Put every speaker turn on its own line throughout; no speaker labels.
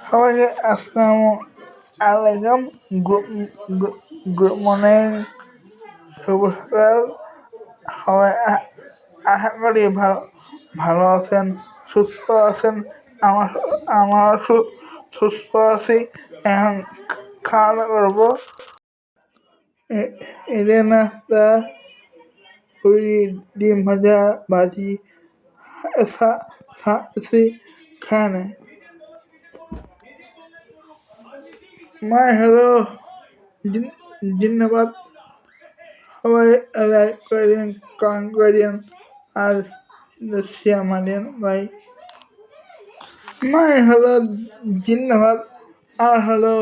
সবাইকে আসসালামু আলাইকুম। গুড মর্নিং, শুভ সকাল। সবাই আশা করি ভালো আছেন, সুস্থ আছেন। আমার সুস্থ আছি। এখন খাওয়া দাওয়া করবো। এদের নাস্তা পুরি, ডিম ভাজা, ভাজি খায়। মাই হ্যালো, ধন্যবাদ। সবাই লাইক করে দিন, কমেন্ট করে দিন আর শেয়ার মারেন ভাই। মাই হ্যালো, ধন্যবাদ। আর হলো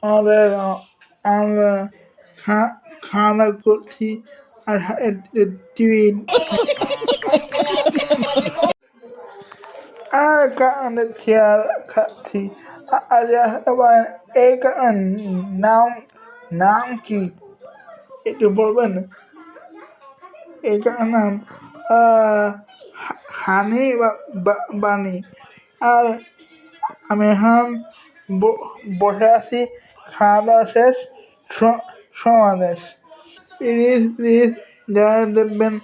আমরা খাওয়া করছি আর টিভি আর কানের খেয়াল খাচ্ছি। আবার এই নাম নাম কি একটু বলবেন? এই নাম হানি বাণী। আর আমি এখন বসে আছি, খাওয়া দাওয়া শেষ, সমাবেশ। প্লিজ যারা দেখবেন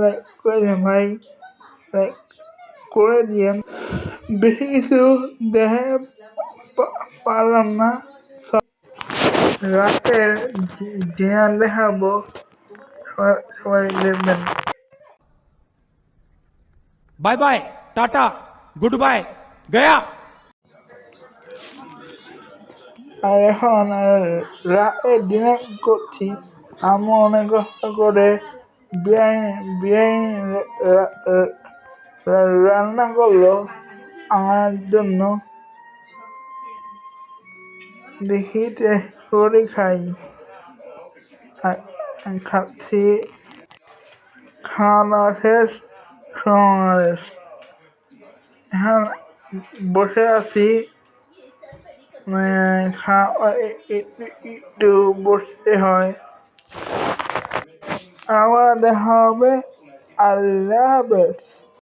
লাইক করে ভাই, লাইক করে দিয়েন। বেশি কিছু দেখে পারলাম না, রাতের ডিনার দেখাবো, সবাই দেখবেন।
Bye bye, tata, goodbye, गया।
আর এখন রাতের ডিনার করছি। আমি অনেক কষ্ট করে বিরিয়ানি রান্না করলো আমার জন্য। দেখি টেস্ট করে খাই। খাচ্ছি, খাওয়া দাওয়া শেষ, সমাবেশ। এখন বসে আছি, একটু বসতে হয়। আবার দেখা হবে। আল্লাহ হাফেজ।